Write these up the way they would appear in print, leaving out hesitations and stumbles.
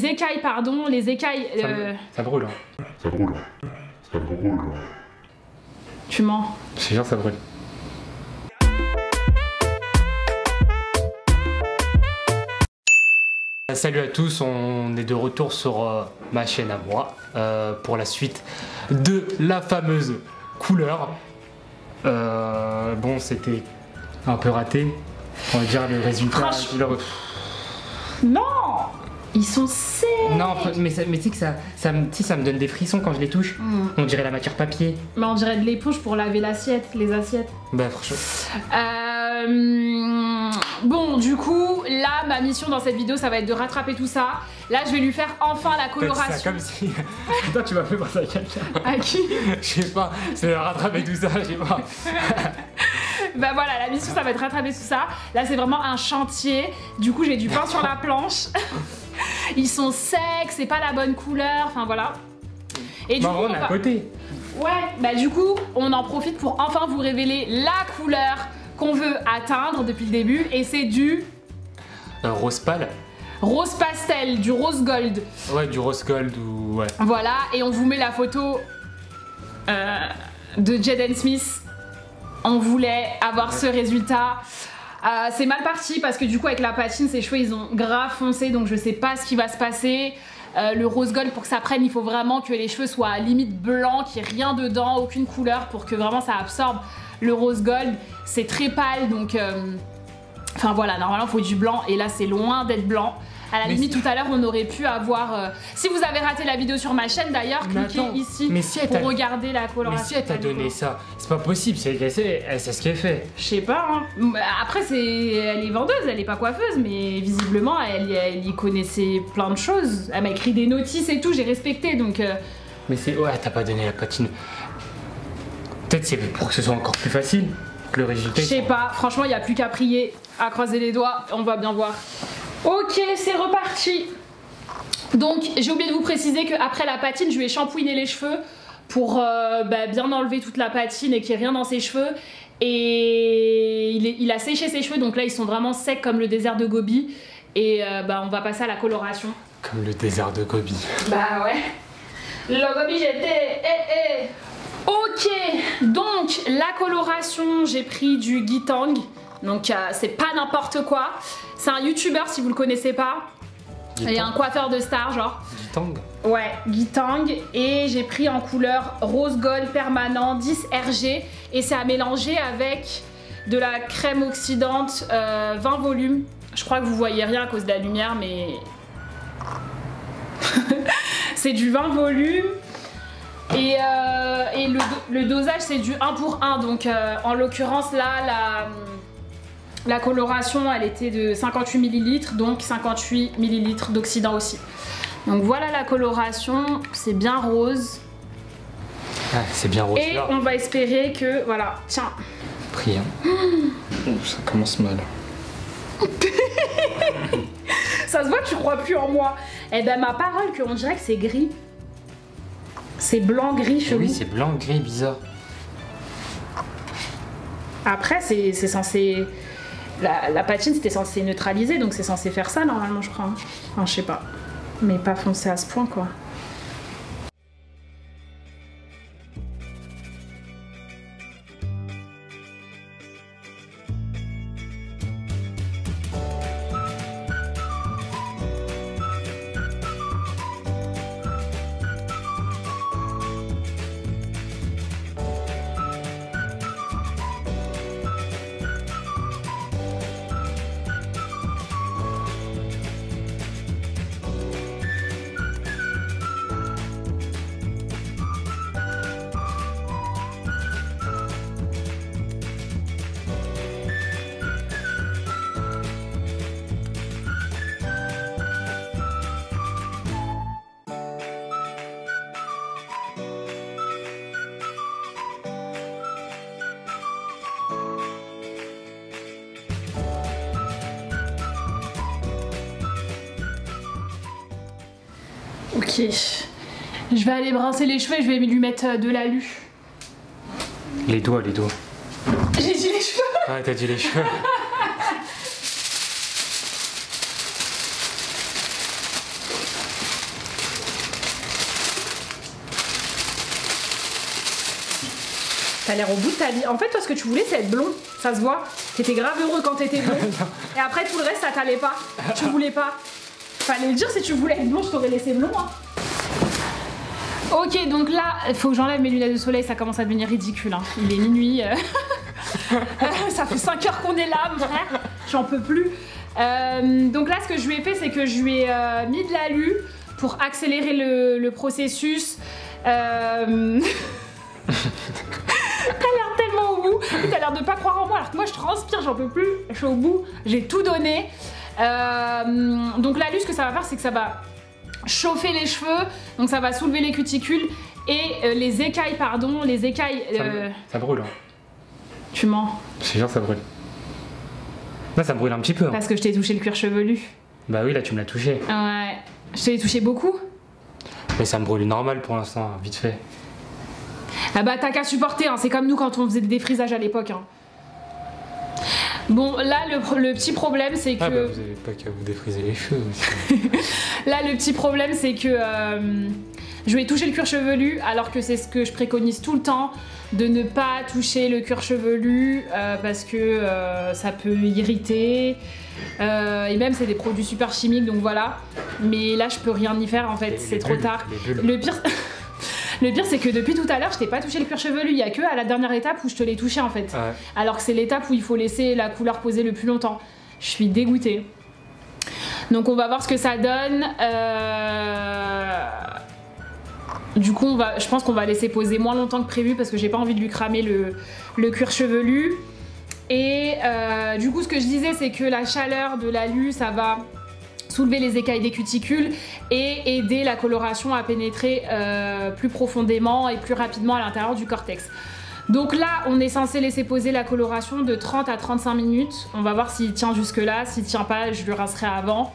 écailles, pardon, les écailles... Ça brûle, hein. Ça brûle. Ça brûle. Tu mens. Je te jure, ça brûle. Salut à tous, on est de retour sur ma chaîne à moi pour la suite de la fameuse couleur. Bon, c'était un peu raté, on va dire le résultat. Non, ils sont secs. Non, mais tu sais que ça me donne des frissons quand je les touche. On dirait la matière papier. Mais on dirait de l'éponge pour laver l'assiette, les assiettes. Bah franchement. Bon, du coup, là, ma mission dans cette vidéo, ça va être de rattraper tout ça. Là, je vais lui faire enfin la coloration. C'est comme si... Toi, tu m'as fait penser à quelqu'un. À qui? Je sais pas, c'est de rattraper tout ça, je sais pas. Bah voilà, la mission, ça va être rattraper tout ça. Là, c'est vraiment un chantier. Du coup, j'ai du pain sur la planche. Ils sont secs, c'est pas la bonne couleur, enfin voilà. Et du coup, on est à côté. Ouais, bah du coup, on en profite pour enfin vous révéler la couleur qu'on veut atteindre depuis le début, et c'est du... rose pâle. Rose pastel, du rose gold. Ouais, du rose gold ou... ouais. Voilà, et on vous met la photo de Jaden Smith. On voulait avoir ce résultat. C'est mal parti parce que du coup avec la patine, ses cheveux ils ont grave foncé, donc je sais pas ce qui va se passer. Le rose gold, pour que ça prenne, il faut vraiment que les cheveux soient à limite blancs, qu'il n'y ait rien dedans, aucune couleur, pour que vraiment ça absorbe le rose gold. C'est très pâle, donc enfin voilà, normalement il faut du blanc, et là c'est loin d'être blanc. À la limite, tout à l'heure, on aurait pu avoir... Si vous avez raté la vidéo sur ma chaîne, d'ailleurs, cliquez ici pour regarder la coloration. Mais si elle t'a donné ça, c'est pas possible, elle sait ce qu'elle fait. Je sais pas, hein. Après, elle est vendeuse, elle est pas coiffeuse, mais visiblement, elle y connaissait plein de choses. Elle m'a écrit des notices et tout, j'ai respecté, donc... Mais c'est... Ouais, t'as pas donné la patine. Peut-être c'est pour que ce soit encore plus facile que le résultat. Je sais pas, franchement, il n'y a plus qu'à prier, à croiser les doigts, on va bien voir. Ok, c'est reparti. Donc j'ai oublié de vous préciser qu'après la patine, je lui ai shampouiné les cheveux pour bien enlever toute la patine et qu'il n'y ait rien dans ses cheveux. Et il a séché ses cheveux, donc là ils sont vraiment secs comme le désert de Gobi. Et on va passer à la coloration. Comme le désert de Gobi. Bah ouais. Le Gobi j'étais... Ok, donc la coloration, j'ai pris du Gitang. Donc c'est pas n'importe quoi. C'est un youtubeur si vous le connaissez pas. Il est un coiffeur de star genre. Gitang. Ouais, Gitang. Et j'ai pris en couleur rose gold permanent 10 RG. Et c'est à mélanger avec de la crème oxydante 20 volumes. Je crois que vous voyez rien à cause de la lumière, mais... c'est du 20 volumes. Et le dosage c'est du 1 pour 1. Donc en l'occurrence là, la coloration elle était de 58 ml, donc 58 ml d'oxydant aussi. Donc voilà la coloration, c'est bien rose. Ah, c'est bien rose. Et là, on va espérer que, voilà, tiens. Prie, hein. Ça commence mal. Ça se voit que tu crois plus en moi. Eh ben ma parole qu'on dirait que c'est gris. C'est blanc-gris chelou. Oui, c'est blanc-gris bizarre. Après c'est censé... La patine c'était censé neutraliser, donc c'est censé faire ça normalement je crois. Enfin je sais pas. Mais pas foncé à ce point quoi. Ok, je vais aller brasser les cheveux et je vais lui mettre de l'alu. Les doigts, les doigts. J'ai dit les cheveux. Ouais, t'as dit les cheveux. T'as l'air au bout de ta vie. En fait, toi, ce que tu voulais, c'est être blond. Ça se voit. T'étais grave heureux quand t'étais blond. Et après, tout le reste, ça t'allait pas. Tu voulais pas. Fallait le dire, si tu voulais être blond, je t'aurais laissé blond. Hein. Ok, donc là, il faut que j'enlève mes lunettes de soleil. Ça commence à devenir ridicule. Hein. Il est minuit. Ça fait 5 heures qu'on est là, mon frère. J'en peux plus. Donc là, ce que je lui ai fait, c'est que je lui ai mis de l'alu pour accélérer le processus. T'as l'air tellement au bout, t'as l'air de pas croire en moi alors que moi je transpire, j'en peux plus, je suis au bout, j'ai tout donné. Donc l'alu, ce que ça va faire, c'est que ça va chauffer les cheveux, donc ça va soulever les cuticules et les écailles, pardon, les écailles... Ça brûle. Hein. Tu mens. Je jure, ça brûle. Là, ça brûle un petit peu. Hein. Parce que je t'ai touché le cuir chevelu. Bah oui, là tu me l'as touché. Ouais. Je t'ai touché beaucoup. Mais ça me brûle normal pour l'instant, vite fait. Ah bah t'as qu'à supporter, hein. C'est comme nous quand on faisait des défrisages à l'époque. Hein. Bon, là le petit problème c'est que... Ah bah vous avez pas qu'à vous défriser les cheveux aussi. Là le petit problème c'est que je vais toucher le cuir chevelu alors que c'est ce que je préconise tout le temps, de ne pas toucher le cuir chevelu parce que ça peut irriter. Et même c'est des produits super chimiques, donc voilà. Mais là je peux rien y faire en fait, c'est trop tard. Le pire... Le pire c'est que depuis tout à l'heure je t'ai pas touché le cuir chevelu, il y a que à la dernière étape où je te l'ai touché en fait. Ouais. Alors que c'est l'étape où il faut laisser la couleur poser le plus longtemps. Je suis dégoûtée. Donc on va voir ce que ça donne. Du coup je pense qu'on va laisser poser moins longtemps que prévu parce que j'ai pas envie de lui cramer le cuir chevelu. Et du coup ce que je disais c'est que la chaleur de l'alu ça va soulever les écailles des cuticules et aider la coloration à pénétrer plus profondément et plus rapidement à l'intérieur du cortex. Donc là, on est censé laisser poser la coloration de 30 à 35 minutes. On va voir s'il tient jusque là. S'il tient pas, je le rincerai avant.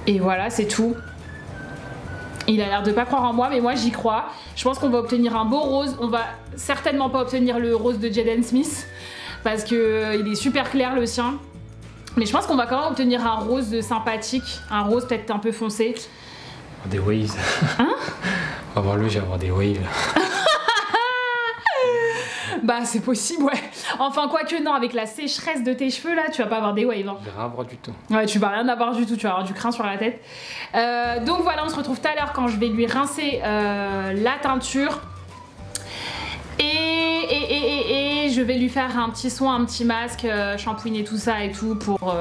Et voilà, c'est tout. Il a l'air de pas croire en moi, mais moi j'y crois. Je pense qu'on va obtenir un beau rose. On va certainement pas obtenir le rose de Jaden Smith parce que il est super clair le sien. Mais je pense qu'on va quand même obtenir un rose sympathique, un rose peut-être un peu foncé. Des waves. Hein? On va voir le, j'ai avoir des waves. Bah c'est possible, ouais. Enfin quoique non, avec la sécheresse de tes cheveux là, tu vas pas avoir des waves. Hein. Je vais rien avoir du tout. Ouais, tu vas rien avoir du tout, tu vas avoir du crin sur la tête. Donc voilà, on se retrouve tout à l'heure quand je vais lui rincer la teinture. Et je vais lui faire un petit soin, un petit masque, shampooiner tout ça et tout pour...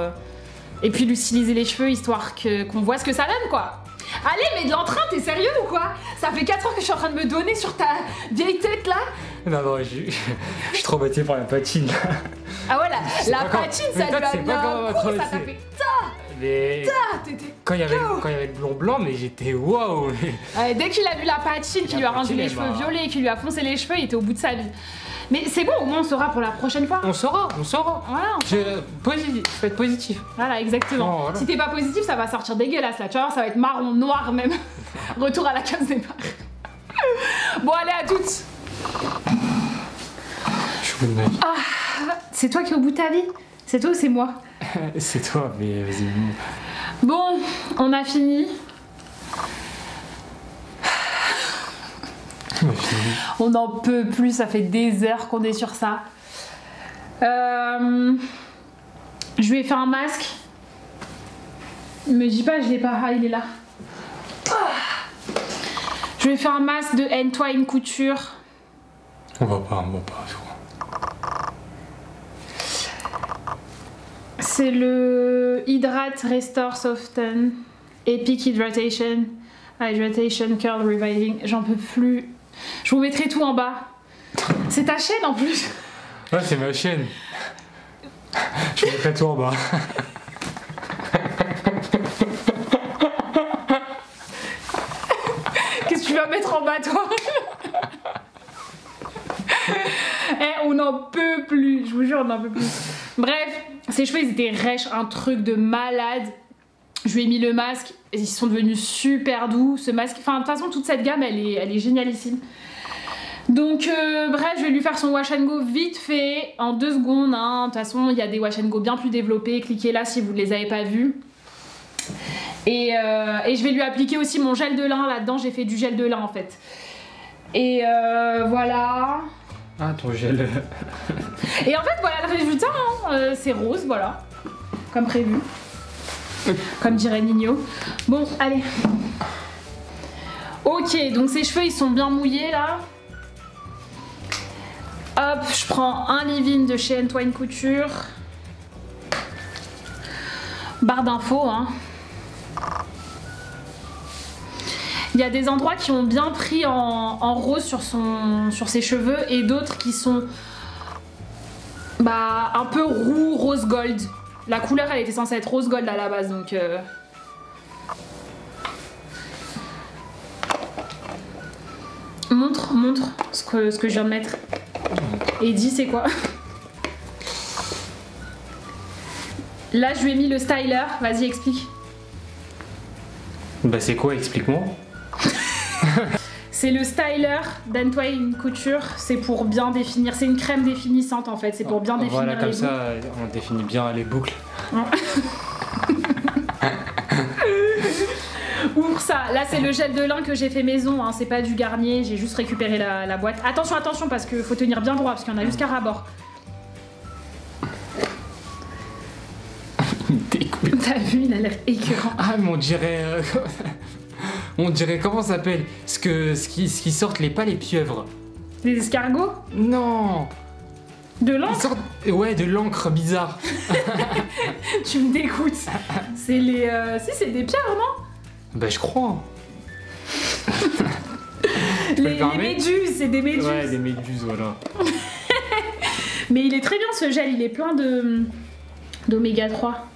et puis lui styliser les cheveux histoire qu'on voit ce que ça donne quoi. Allez, mais de l'entrain, t'es sérieux ou quoi? Ça fait 4 heures que je suis en train de me donner sur ta vieille tête là. Non, je suis traumatisé par la patine. Ah ouais, la patine, ça lui a mis un coup, ça t'a fait ta. Mais quand il y avait le blond blanc, mais j'étais waouh. Dès qu'il a vu la patine qui lui a rendu les cheveux violets, qui lui a foncé les cheveux, il était au bout de sa vie. Mais c'est bon, au moins on saura pour la prochaine fois. On saura. Voilà. Faut être positif. Voilà, exactement. Oh, voilà. Si t'es pas positif, ça va sortir dégueulasse là. Tu vois, ça va être marron, noir même. Retour à la case départ. Bon, allez, à toutes. Je suis au bout de ma vie. Ah, c'est toi qui es au bout de ta vie? C'est toi ou c'est moi? C'est toi, mais vas-y. Bon, on a fini. On n'en peut plus, ça fait des heures qu'on est sur ça. Je lui ai fait un masque. Me dis pas, je l'ai pas. Ah, il est là. Je lui ai fait un masque de Entwine Couture. On va pas. C'est le Hydrate Restore Soften Epic Hydration Curl Reviving. J'en peux plus. Je vous mettrai tout en bas. C'est ta chaîne en plus. Ouais, c'est ma chaîne. Je vous mettrai tout en bas. Qu'est-ce que tu vas mettre en bas toi? On n'en peut plus, je vous jure, on n'en peut plus. Bref, ses cheveux ils étaient rêches, un truc de malade. Je lui ai mis le masque, ils sont devenus super doux. Ce masque, enfin de toute façon toute cette gamme elle est génialissime. Donc bref, je vais lui faire son wash and go vite fait, en 2 secondes. Hein. De toute façon, il y a des wash and go bien plus développés. Cliquez là si vous ne les avez pas vus. Et je vais lui appliquer aussi mon gel de lin là-dedans. J'ai fait du gel de lin en fait. Et voilà. Ah, ton gel. Et en fait, voilà le résultat, hein. C'est rose, voilà. Comme prévu. Comme dirait Nino. Bon, allez. Ok, donc ses cheveux, ils sont bien mouillés, là. Hop, je prends un leave-in de chez Antoine Couture. Barre d'infos, hein. Il y a des endroits qui ont bien pris en rose sur ses cheveux et d'autres qui sont un peu roux, rose gold. La couleur, elle était censée être rose gold à la base, donc... Montre ce que je viens de mettre. Et dis c'est quoi? Là, je lui ai mis le styler. Vas-y, explique. Bah c'est quoi? Explique-moi. C'est le styler d'Antoine Couture. C'est pour bien définir. C'est une crème définissante en fait. C'est pour bien définir voilà, les comme boucles. ça, on définit bien les boucles. Ouvre ça. Là, c'est le gel de lin que j'ai fait maison. Hein. C'est pas du Garnier. J'ai juste récupéré la boîte. Attention, attention, parce qu'il faut tenir bien droit, parce qu'il y en a jusqu'à ras-bord. T'as vu, il a l'air écœurant. Ah, mais on dirait. On dirait comment ça s'appelle? Ce qui sortent pas les pieuvres. Les escargots? Non. De l'encre? Ouais, de l'encre bizarre. Tu me dégoûtes. C'est les. Si, c'est des pierres, non? Bah, je crois. Les méduses, c'est des méduses. Ouais, des méduses, voilà. Mais il est très bien ce gel, il est plein d'oméga 3.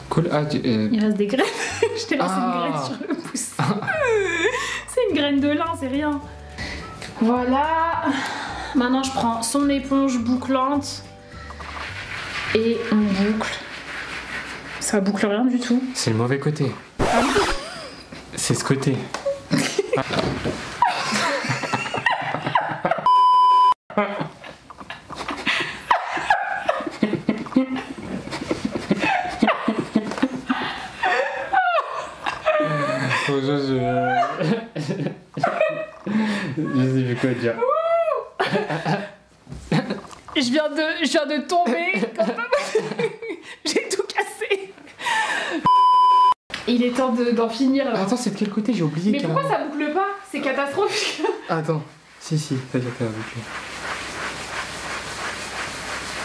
Cool. Ah, Il reste des graines. Je t'ai lancé une graine sur le pouce. C'est une graine de lin, c'est rien. Voilà. Maintenant, je prends son éponge bouclante et on boucle. Ça boucle rien du tout. C'est le mauvais côté. Ah oui. C'est ce côté. Je sais plus quoi dire. Je viens de tomber. J'ai tout cassé. Il est temps d'en finir. Alors. Attends, c'est de quel côté? J'ai oublié. Mais pourquoi ça boucle pas? C'est catastrophique. Attends. Si, ça y est, t'as bouclé.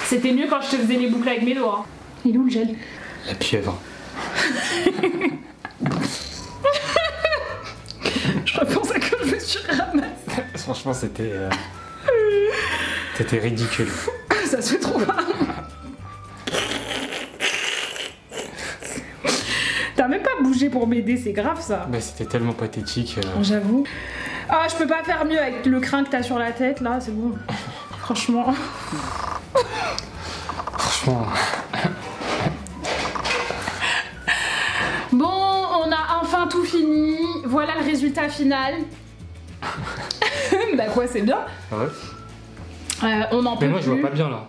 C'était mieux quand je te faisais les boucles avec mes doigts. Hein. Il est où le gel? La pieuvre. Je repense à quand je me suis ramassée. Franchement, c'était ridicule. Ça se fait trop mal. T'as même pas bougé pour m'aider, c'est grave ça. Bah, c'était tellement pathétique. J'avoue. Ah, je peux pas faire mieux avec le crin que t'as sur la tête là, c'est bon. Franchement. Franchement. Bon, on a enfin tout fini. Voilà le résultat final. Bah quoi, c'est bien. Ouais. On en peut Mais moi, plus. je vois pas bien là.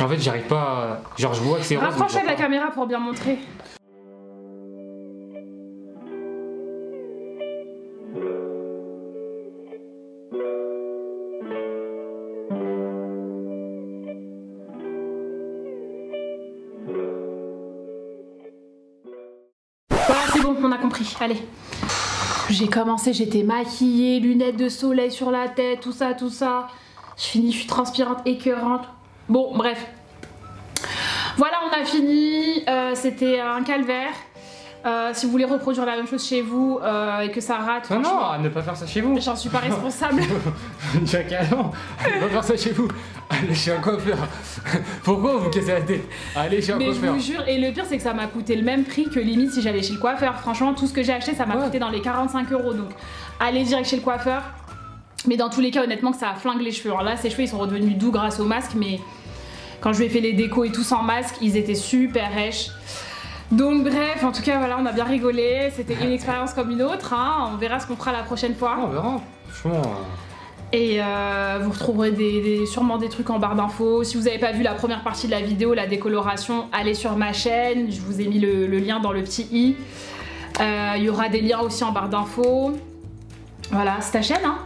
En fait, j'arrive pas à... Genre, je vois que c'est rose. Rapproche-toi de la caméra pour bien montrer. Voilà, c'est bon, on a compris. Allez. J'ai commencé, j'étais maquillée, lunettes de soleil sur la tête, tout ça, tout ça. Je finis, je suis transpirante, écœurante. Bon, bref. Voilà, on a fini. C'était un calvaire. Si vous voulez reproduire la même chose chez vous et que ça rate, Non, non, à ne pas faire ça chez vous. j'en suis pas responsable. Carrément, allez pas faire ça chez vous. Allez chez un coiffeur. Pourquoi vous cassez la tête? Allez chez un Mais je coiffeur. vous jure, et le pire c'est que ça m'a coûté le même prix que limite si j'allais chez le coiffeur. Franchement, tout ce que j'ai acheté, ça m'a coûté dans les 45 €. Donc, allez direct chez le coiffeur. Mais dans tous les cas, honnêtement, que ça a flingué les cheveux. Alors là, ses cheveux, ils sont redevenus doux grâce au masque, mais quand je lui ai fait les décos et tout sans masque, ils étaient super rêches. Donc bref, en tout cas, voilà, on a bien rigolé. C'était une expérience comme une autre. Hein. On verra ce qu'on fera la prochaine fois. On verra. Franchement. Et vous retrouverez sûrement des trucs en barre d'infos. Si vous n'avez pas vu la première partie de la vidéo, la décoloration, allez sur ma chaîne. Je vous ai mis le lien dans le petit i. Il y aura des liens aussi en barre d'infos. Voilà, c'est ta chaîne, hein?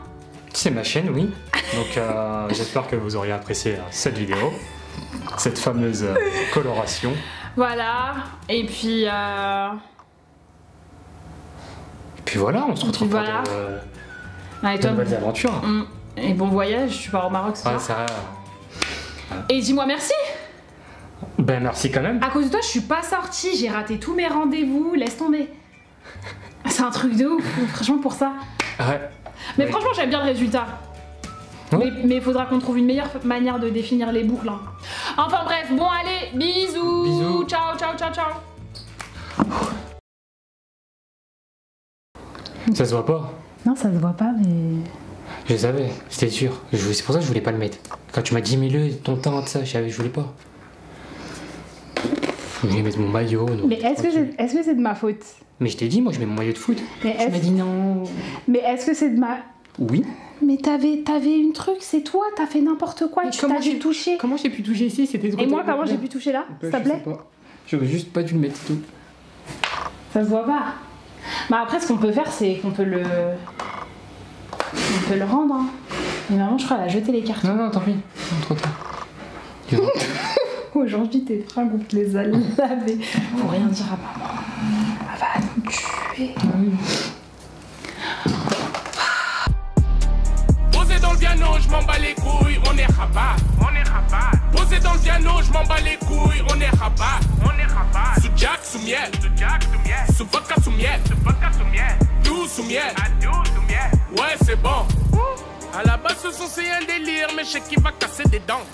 C'est ma chaîne, oui. Donc j'espère que vous auriez apprécié cette vidéo, cette fameuse coloration. Voilà, et puis... Et puis voilà, on se retrouve pour voilà. de nouvelles aventures. Et bon voyage, tu pars au Maroc, ça. Ouais, ça... Et dis-moi merci. Ben merci quand même. À cause de toi, je suis pas sortie, j'ai raté tous mes rendez-vous, laisse tomber. C'est un truc de ouf, franchement, pour ça. Ouais. Mais Ouais. franchement, j'aime bien le résultat. Ouais. Mais il faudra qu'on trouve une meilleure manière de définir les boucles. Hein. Enfin bref, bon allez, bisous. Bisous. Ciao, ciao, ciao, ciao. Ça se voit pas. Non, ça se voit pas, mais... Je savais, c'était sûr. C'est pour ça que je voulais pas le mettre. Quand tu m'as dit mets-le, ton teint, tout ça, je voulais pas. Je voulais mettre mon maillot. Donc, Mais est-ce que c'est de ma faute? Mais je t'ai dit, moi je mets mon maillot de foot. Mais Tu m'as dit non. Mais est-ce que c'est de ma... Oui. Mais t'avais une truc, c'est toi, t'as fait n'importe quoi, tu t'as dû toucher. Comment j'ai pu toucher ici? C'était trop. Et moi, comment j'ai pu toucher là, s'il te plaît? J'aurais juste pas dû le mettre, c'est tout. Ça se voit pas. Bah après, ce qu'on peut faire, c'est qu'on peut le... On peut le rendre, hein. Mais maman, je crois, elle a jeté les cartons. Non, tant pis. Non, trop tard. Aujourd'hui, tes fringues, on te les a lavées. Faut rien dire à maman. Elle va nous tuer. Posé dans le piano, je m'en bats les couilles, on est rabat, on est rabat. Posé dans le piano, je m'en bats les couilles, on est rabat, on est rabat. Sous jack, sous miel, sous vodka, sous miel, tout sous miel, ouais c'est bon. À la base ce son c'est un délire, mais je sais qu'il va casser des dents.